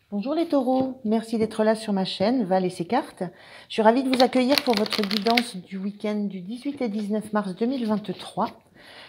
Bonjour les taureaux, merci d'être là sur ma chaîne Val et ses cartes. Je suis ravie de vous accueillir pour votre guidance du week-end du 18 et 19 mars 2023.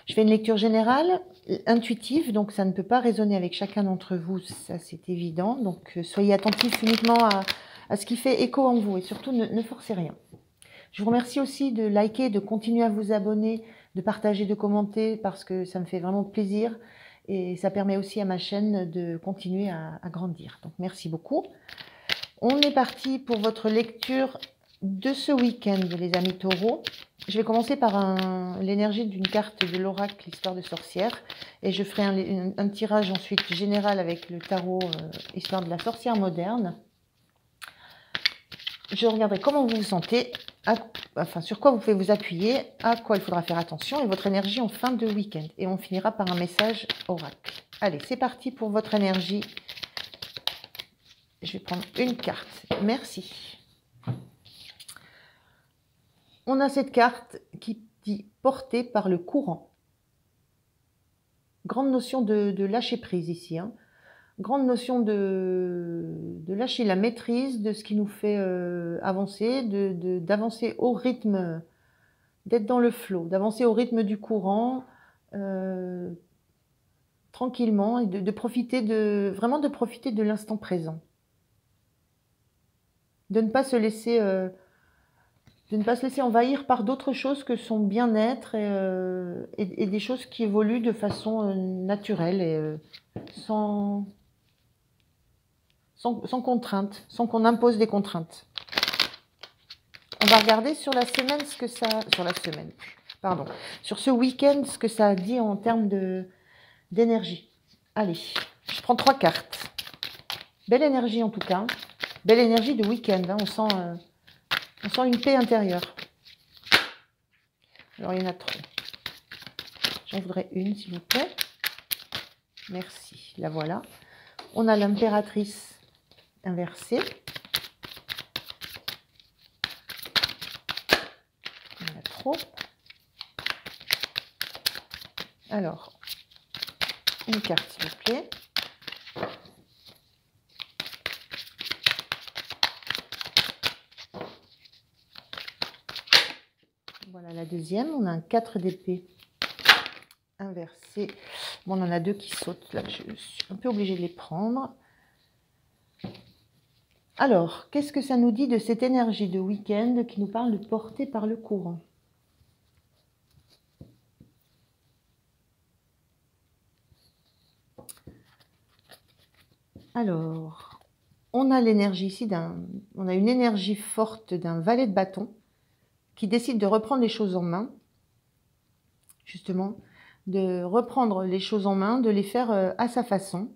Je fais une lecture générale, intuitive, donc ça ne peut pas résonner avec chacun d'entre vous, ça c'est évident. Donc soyez attentifs uniquement à ce qui fait écho en vous et surtout ne forcez rien. Je vous remercie aussi de liker, de continuer à vous abonner, de partager, de commenter parce que ça me fait vraiment plaisir. Et ça permet aussi à ma chaîne de continuer à grandir. Donc merci beaucoup. On est parti pour votre lecture de ce week-end, les amis taureaux. Je vais commencer par l'énergie d'une carte de l'oracle, l'histoire de sorcière. Et je ferai un tirage ensuite général avec le tarot, histoire de la sorcière moderne. Je regarderai comment vous vous sentez, sur quoi vous pouvez vous appuyer, à quoi il faudra faire attention et votre énergie en fin de week-end. Et on finira par un message oracle. Allez, c'est parti pour votre énergie. Je vais prendre une carte. Merci. On a cette carte qui dit « portée par le courant ». Grande notion de lâcher prise ici, hein. Grande notion de lâcher la maîtrise de ce qui nous fait avancer, d'avancer au rythme, d'être dans le flot, d'avancer au rythme du courant, tranquillement, et de profiter vraiment de profiter de l'instant présent. De ne pas se laisser envahir par d'autres choses que son bien-être et des choses qui évoluent de façon naturelle et sans contrainte, sans qu'on impose des contraintes. On va regarder sur la semaine ce que ça... Sur ce week-end, ce que ça a dit en termes d'énergie. Allez, je prends 3 cartes. Belle énergie en tout cas. Belle énergie de week-end. Hein. On sent une paix intérieure. Alors il y en a trop. J'en voudrais une s'il vous plaît. Merci. La voilà. On a l'impératrice inversée. Il y en a trop. Alors, une carte s'il vous plaît. Voilà la deuxième. On a un 4 d'épée inversé. Bon, on en a 2 qui sautent. Là, je suis un peu obligée de les prendre. Alors, qu'est-ce que ça nous dit de cette énergie de week-end qui nous parle de portée par le courant? Alors, on a l'énergie ici on a une énergie forte d'un valet de bâton qui décide de reprendre les choses en main, justement, de reprendre les choses en main, de les faire à sa façon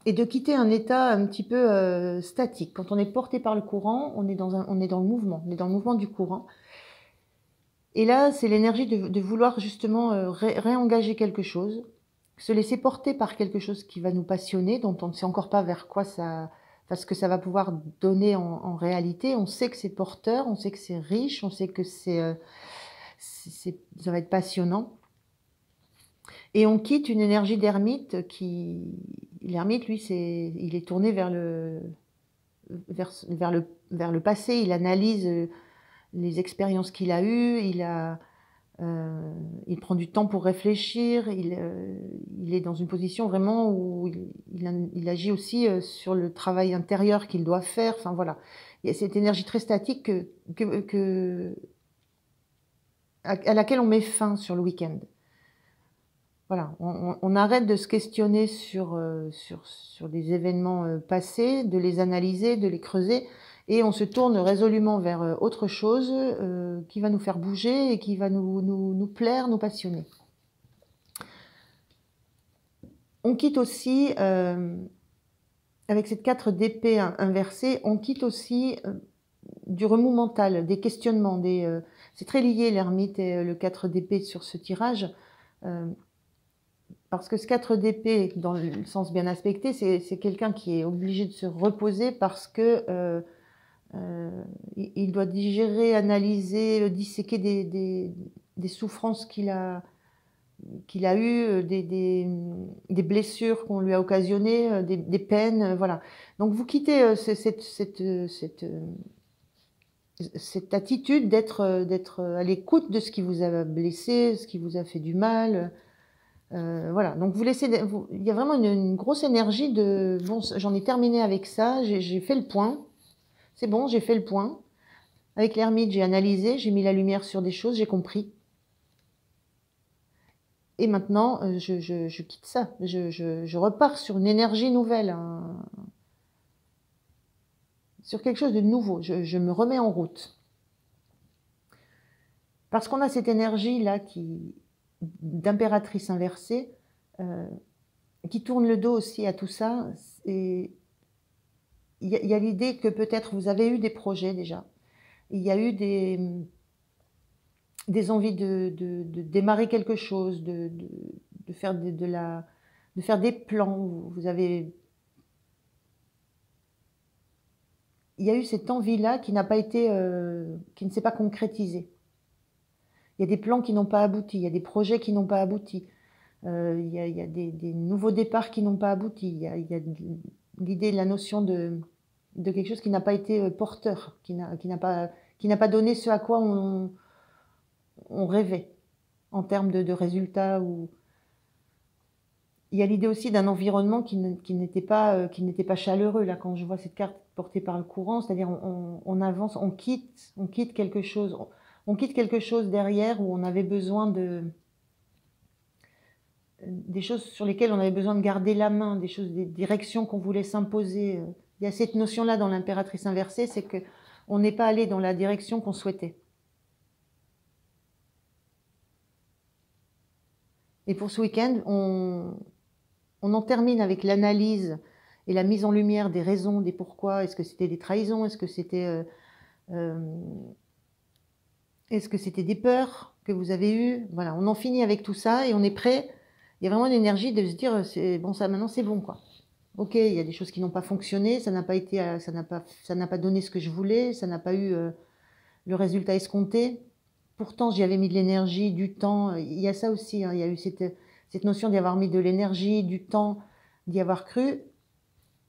et de quitter un état un petit peu statique. Quand on est porté par le courant, on est dans le mouvement du courant. Et là, c'est l'énergie de vouloir justement réengager quelque chose, se laisser porter par quelque chose qui va nous passionner, dont on ne sait encore pas vers quoi ce que ça va pouvoir donner en réalité. On sait que c'est porteur, on sait que c'est riche, on sait que ça va être passionnant. Et on quitte une énergie d'ermite l'ermite, lui, il est tourné vers le passé, il analyse les expériences qu'il a eues, il prend du temps pour réfléchir, il est dans une position vraiment où il agit aussi sur le travail intérieur qu'il doit faire. Enfin voilà, il y a cette énergie très statique à laquelle on met fin sur le week-end. Voilà, on arrête de se questionner sur des événements passés, de les analyser, de les creuser, et on se tourne résolument vers autre chose qui va nous faire bouger et qui va nous plaire, nous passionner. On quitte aussi, avec cette 4 d'épée inversée, on quitte aussi du remous mental, des questionnements. C'est très lié l'ermite et le 4 d'épée sur ce tirage. Parce que ce 4 d'épée, dans le sens bien aspecté, c'est quelqu'un qui est obligé de se reposer parce que il doit digérer, analyser, disséquer des souffrances qu'il a qu'il a eu des blessures qu'on lui a occasionnées, des peines, voilà. Donc vous quittez cette attitude d'être à l'écoute de ce qui vous a blessé, ce qui vous a fait du mal. Voilà, donc vous laissez, il y a vraiment une grosse énergie de bon, j'en ai terminé avec ça, j'ai fait le point, c'est bon, j'ai fait le point. Avec l'ermite, j'ai analysé, j'ai mis la lumière sur des choses, j'ai compris. Et maintenant, je quitte ça, je repars sur une énergie nouvelle, sur quelque chose de nouveau, je me remets en route. Parce qu'on a cette énergie-là d'impératrice inversée, qui tourne le dos aussi à tout ça. Et il y a l'idée que peut-être vous avez eu des projets déjà. Il y a eu des envies de démarrer quelque chose, de faire de faire des plans. Vous avez, il y a eu cette envie-là qui n'a pas été, qui ne s'est pas concrétisée. Il y a des plans qui n'ont pas abouti, il y a des projets qui n'ont pas abouti, il y a des nouveaux départs qui n'ont pas abouti, il y a l'idée, la notion de quelque chose qui n'a pas été porteur, qui n'a pas donné ce à quoi on rêvait en termes de résultats. Il y a l'idée aussi d'un environnement qui n'était pas chaleureux. Là, quand je vois cette carte portée par le courant, c'est-à-dire on avance, on quitte quelque chose. On quitte quelque chose derrière où on avait besoin des choses sur lesquelles on avait besoin de garder la main, des directions qu'on voulait s'imposer. Il y a cette notion-là dans l'impératrice inversée, c'est que on n'est pas allé dans la direction qu'on souhaitait. Et pour ce week-end, on en termine avec l'analyse et la mise en lumière des raisons, des pourquoi. Est-ce que c'était des trahisons? Est-ce que c'était des peurs que vous avez eues? Voilà, on en finit avec tout ça et on est prêt. Il y a vraiment une énergie de se dire, bon, ça, maintenant c'est bon, quoi. Ok, il y a des choses qui n'ont pas fonctionné, ça n'a pas donné ce que je voulais, ça n'a pas eu le résultat escompté. Pourtant, j'y avais mis de l'énergie, du temps. Il y a ça aussi, hein, il y a eu cette notion d'y avoir mis de l'énergie, du temps, d'y avoir cru.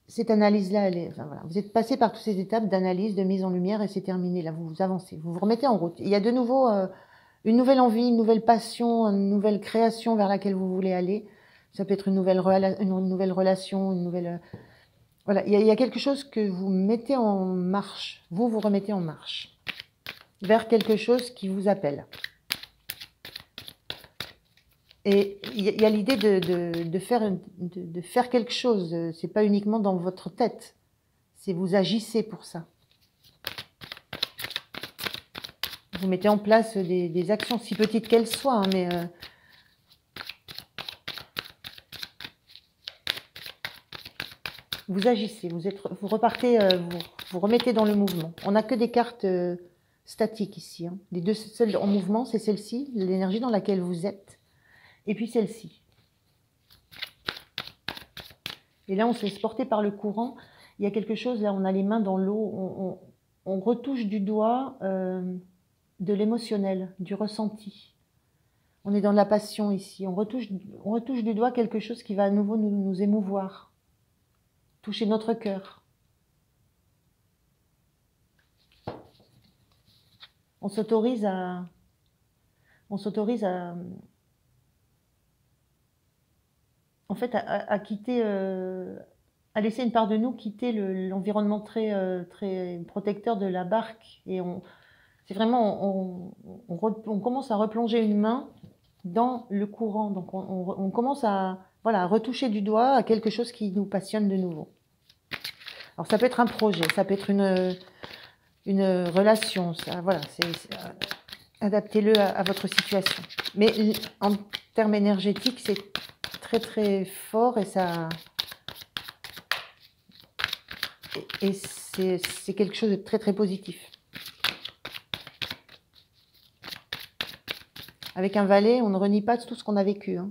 Cette analyse-là, enfin, voilà. Vous êtes passé par toutes ces étapes d'analyse, de mise en lumière et c'est terminé. Là, vous avancez, vous vous remettez en route. Il y a de nouveau une nouvelle envie, une nouvelle passion, une nouvelle création vers laquelle vous voulez aller. Ça peut être une nouvelle relation, une nouvelle... voilà, il y a quelque chose que vous mettez en marche. Vous remettez en marche vers quelque chose qui vous appelle. Et il y a l'idée de faire quelque chose. C'est pas uniquement dans votre tête. C'est vous agissez pour ça. Vous mettez en place des actions, si petites qu'elles soient, hein, mais vous agissez, vous repartez, vous remettez dans le mouvement. On n'a que des cartes statiques ici. Hein. Les deux seules en mouvement, c'est celle-ci, l'énergie dans laquelle vous êtes, et puis celle-ci. Et là, on se laisse porter par le courant. Il y a quelque chose, là, on a les mains dans l'eau, on retouche du doigt de l'émotionnel, du ressenti. On est dans la passion ici. On retouche du doigt quelque chose qui va à nouveau nous émouvoir, toucher notre cœur. On s'autorise à en fait, à quitter, à laisser une part de nous quitter l'environnement très protecteur de la barque. Et c'est vraiment, on commence à replonger une main dans le courant. Donc, on commence à retoucher du doigt à quelque chose qui nous passionne de nouveau. Alors, ça peut être un projet, ça peut être une relation. Voilà, adaptez-le à votre situation. Mais en termes énergétiques, c'est très très fort et c'est quelque chose de très très positif. Avec un valet, on ne renie pas tout ce qu'on a vécu, hein,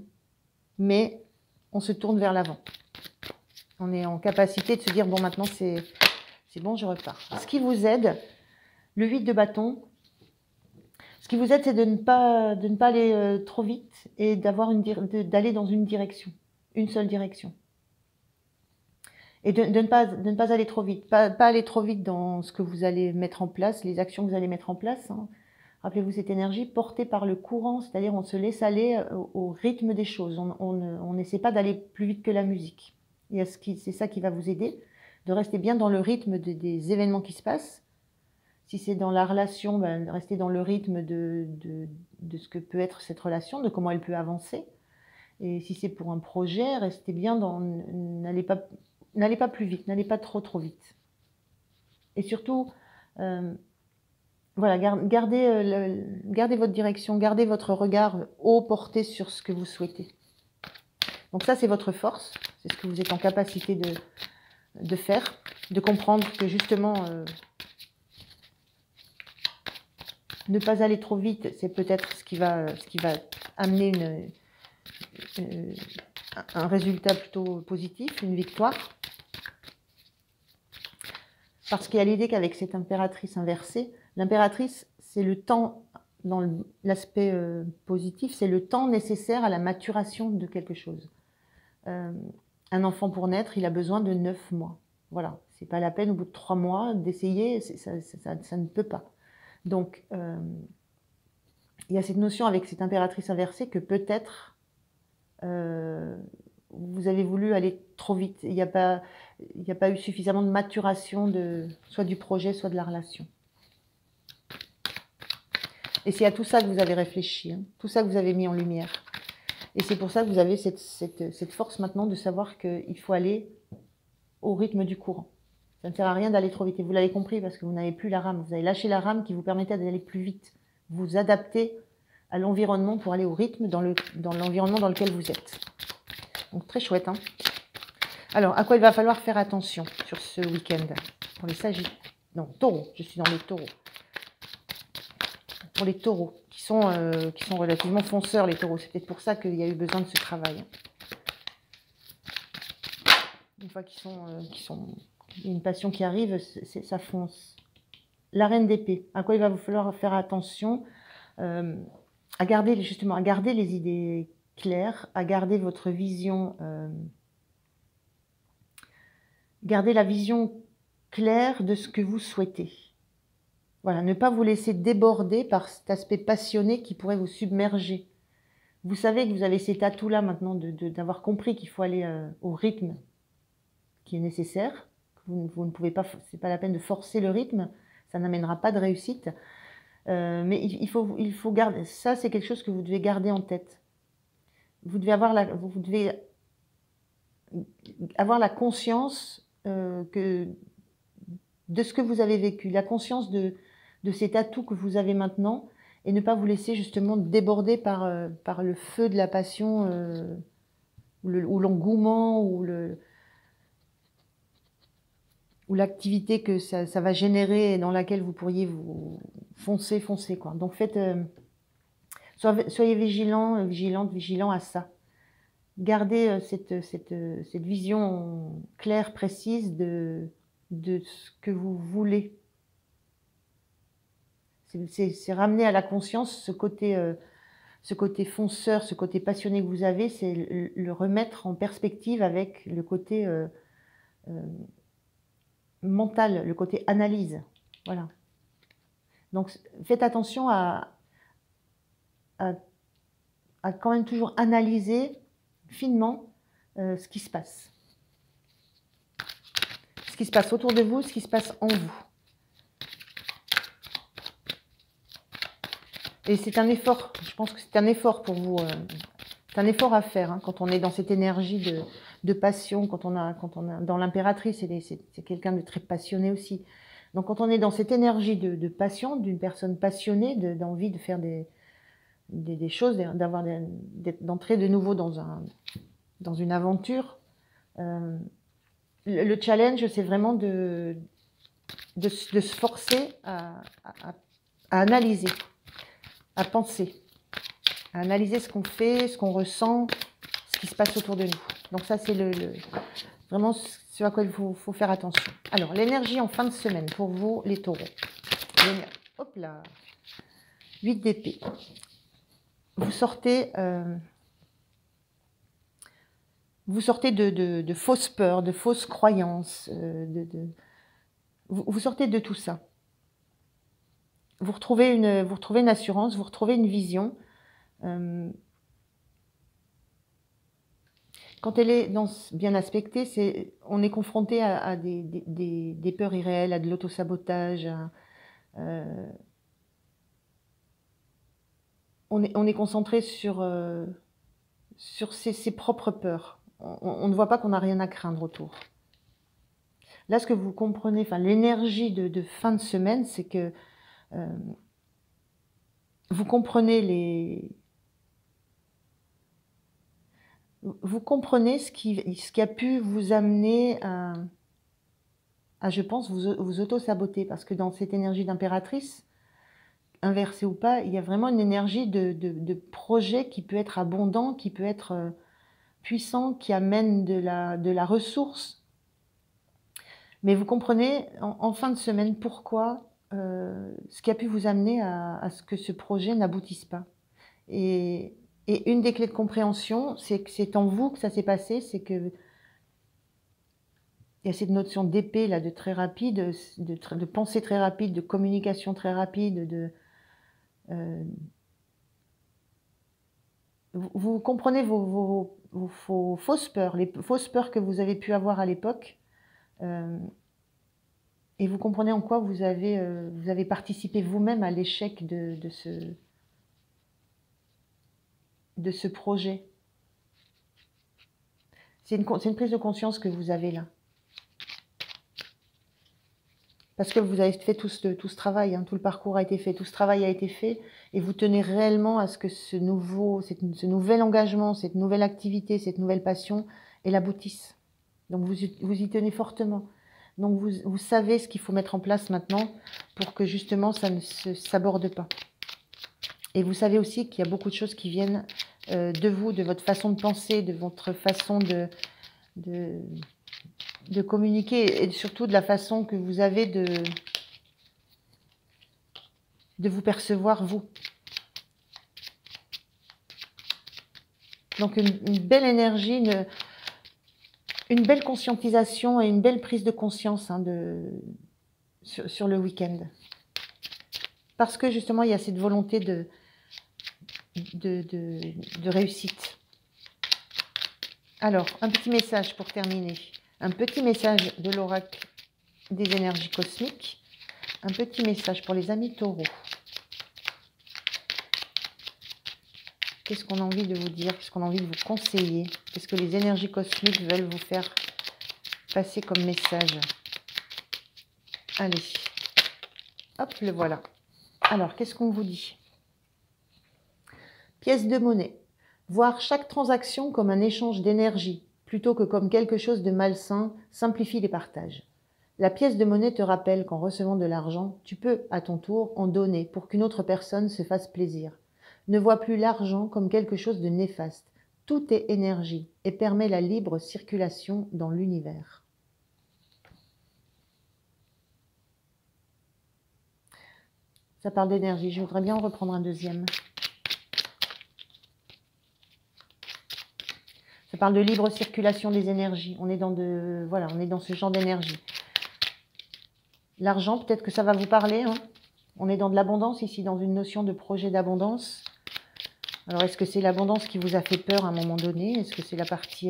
mais on se tourne vers l'avant. On est en capacité de se dire, bon, maintenant c'est bon, je repars. Ce qui vous aide, le 8 de bâton, Ce qui vous aide, c'est de ne pas aller trop vite et d'aller dans une direction, une seule direction. Et de ne pas aller trop vite. Pas aller trop vite dans ce que vous allez mettre en place, les actions que vous allez mettre en place. Hein. Rappelez-vous cette énergie portée par le courant, c'est-à-dire on se laisse aller au rythme des choses. On n'essaie pas d'aller plus vite que la musique. C'est ça qui va vous aider, de rester bien dans le rythme des événements qui se passent. Si c'est dans la relation, ben, rester dans le rythme de ce que peut être cette relation, de comment elle peut avancer. Et si c'est pour un projet, restez bien n'allez pas plus vite, n'allez pas trop vite. Et surtout, voilà, gardez votre direction, gardez votre regard haut porté sur ce que vous souhaitez. Donc ça, c'est votre force, c'est ce que vous êtes en capacité de faire, de comprendre que justement, ne pas aller trop vite, c'est peut-être ce qui va amener un résultat plutôt positif, une victoire. Parce qu'il y a l'idée qu'avec cette impératrice inversée, l'impératrice, c'est le temps, dans l'aspect positif, c'est le temps nécessaire à la maturation de quelque chose. Un enfant pour naître, il a besoin de 9 mois. Voilà, c'est pas la peine au bout de 3 mois d'essayer, ça ne peut pas. Donc, il y a cette notion avec cette impératrice inversée que peut-être vous avez voulu aller trop vite. Il n'y a pas eu suffisamment de maturation soit du projet, soit de la relation. Et c'est à tout ça que vous avez réfléchi, hein, tout ça que vous avez mis en lumière. Et c'est pour ça que vous avez cette force maintenant de savoir qu'il faut aller au rythme du courant. Ça ne sert à rien d'aller trop vite. Et vous l'avez compris parce que vous n'avez plus la rame. Vous avez lâché la rame qui vous permettait d'aller plus vite. Vous adaptez à l'environnement pour aller au rythme dans l'environnement dans lequel vous êtes. Donc très chouette. Hein. Alors, à quoi il va falloir faire attention sur ce week-end pour les Sagittaires? Non, Taureaux. Je suis dans les Taureaux. Pour les Taureaux, qui sont relativement fonceurs, les Taureaux. C'est peut-être pour ça qu'il y a eu besoin de ce travail. Une fois qu'il y a une passion qui arrive, ça fonce. La reine d'épée. À quoi il va vous falloir faire attention? À garder les idées claires, à garder votre vision, garder la vision claire de ce que vous souhaitez. Voilà, ne pas vous laisser déborder par cet aspect passionné qui pourrait vous submerger. Vous savez que vous avez cet atout-là maintenant d'avoir compris qu'il faut aller au rythme qui est nécessaire. Vous ne pouvez pas, c'est pas la peine de forcer le rythme, ça n'amènera pas de réussite. Mais il faut garder, ça c'est quelque chose que vous devez garder en tête. Vous devez avoir la conscience de ce que vous avez vécu, la conscience de cet atout que vous avez maintenant, et ne pas vous laisser justement déborder par le feu de la passion, ou l'engouement, ou l'activité que ça va générer et dans laquelle vous pourriez vous foncer quoi. Donc soyez vigilants à ça. Gardez cette vision claire, précise de ce que vous voulez. C'est ramener à la conscience ce côté fonceur, ce côté passionné que vous avez, c'est le remettre en perspective avec le côté mental, le côté analyse. Voilà. Donc, faites attention à quand même toujours analyser finement ce qui se passe. Ce qui se passe autour de vous, ce qui se passe en vous. Et c'est un effort, je pense que c'est un effort pour vous, c'est un effort à faire hein, quand on est dans cette énergie de passion, quand on a dans l'impératrice, c'est quelqu'un de très passionné aussi. Donc quand on est dans cette énergie de passion, d'une personne passionnée, d'envie de faire des choses, d'entrer de nouveau dans une aventure, le challenge, c'est vraiment de se forcer à analyser, à penser, à analyser ce qu'on fait, ce qu'on ressent, ce qui se passe autour de nous. Donc ça, c'est vraiment ce à quoi il faut faire attention. Alors, l'énergie en fin de semaine pour vous, les taureaux. Hop là. 8 d'épée. Vous sortez de fausses peurs, de fausses croyances, vous sortez de tout ça. Vous retrouvez une assurance, vous retrouvez une vision. Quand elle est bien aspectée, on est confronté à des peurs irréelles, à de l'autosabotage. On est concentré sur ses propres peurs. On ne voit pas qu'on n'a rien à craindre autour. Là, ce que vous comprenez, enfin l'énergie de fin de semaine, c'est que vous comprenez ce qui a pu vous amener à je pense, vous auto-saboter. Parce que dans cette énergie d'impératrice, inversée ou pas, il y a vraiment une énergie de projet qui peut être abondant, qui peut être puissant, qui amène de la ressource. Mais vous comprenez en fin de semaine pourquoi ce qui a pu vous amener à ce que ce projet n'aboutisse pas. Et une des clés de compréhension, c'est que c'est en vous que ça s'est passé, c'est que il y a cette notion d'épée là, de très rapide, de pensée très rapide, de communication très rapide, vous comprenez vos fausses peurs, les fausses peurs que vous avez pu avoir à l'époque, et vous comprenez en quoi vous avez participé vous-même à l'échec de ce projet. C'est une prise de conscience que vous avez là. Parce que vous avez fait tout ce travail, hein, tout le parcours a été fait, tout ce travail a été fait, et vous tenez réellement à ce que ce nouvel engagement, cette nouvelle activité, cette nouvelle passion, elle aboutisse. Donc vous y tenez fortement. Donc vous savez ce qu'il faut mettre en place maintenant pour que justement ça ne s'aborde pas. Et vous savez aussi qu'il y a beaucoup de choses qui viennent de vous, de votre façon de penser, de votre façon de communiquer, et surtout de la façon que vous avez de vous percevoir, vous. Donc une belle énergie, une belle conscientisation et une belle prise de conscience hein, sur le week-end. Parce que justement, il y a cette volonté de réussite. Alors, un petit message pour terminer. Un petit message de l'oracle des énergies cosmiques. Un petit message pour les amis taureaux. Qu'est-ce qu'on a envie de vous dire? Qu'est-ce qu'on a envie de vous conseiller? Qu'est-ce que les énergies cosmiques veulent vous faire passer comme message? Allez. Hop, le voilà. Alors, qu'est-ce qu'on vous dit? Pièce de monnaie. Voir chaque transaction comme un échange d'énergie, plutôt que comme quelque chose de malsain, simplifie les partages. La pièce de monnaie te rappelle qu'en recevant de l'argent, tu peux, à ton tour, en donner pour qu'une autre personne se fasse plaisir. Ne vois plus l'argent comme quelque chose de néfaste. Tout est énergie et permet la libre circulation dans l'univers. Ça parle d'énergie. Je voudrais bien en reprendre un deuxième. Ça parle de libre circulation des énergies. On est dans on est dans ce genre d'énergie. L'argent, peut-être que ça va vous parler. Hein. On est dans de l'abondance ici, dans une notion de projet d'abondance. Alors, est-ce que c'est l'abondance qui vous a fait peur à un moment donné? Est-ce que c'est la partie...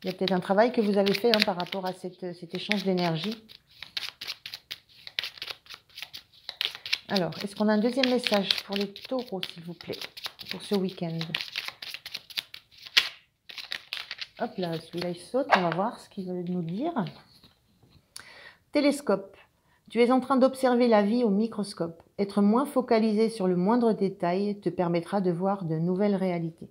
Il y a peut-être un travail que vous avez fait hein, par rapport à cet échange d'énergie. Alors, est-ce qu'on a un deuxième message pour les taureaux, s'il vous plaît, pour ce week-end? Hop là, celui-là il saute, on va voir ce qu'il veut nous dire. Télescope. Tu es en train d'observer la vie au microscope. Être moins focalisé sur le moindre détail te permettra de voir de nouvelles réalités.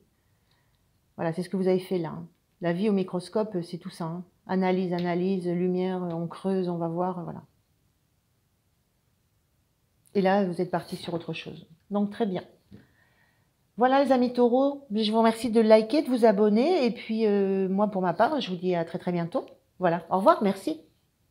Voilà, c'est ce que vous avez fait là. Hein. La vie au microscope, c'est tout ça. Hein. Analyse, lumière, on creuse, on va voir, voilà. Et là, vous êtes parti sur autre chose. Donc, très bien. Voilà les amis taureaux, je vous remercie de liker, de vous abonner. Et puis, moi, pour ma part, je vous dis à très très bientôt. Voilà, au revoir, merci.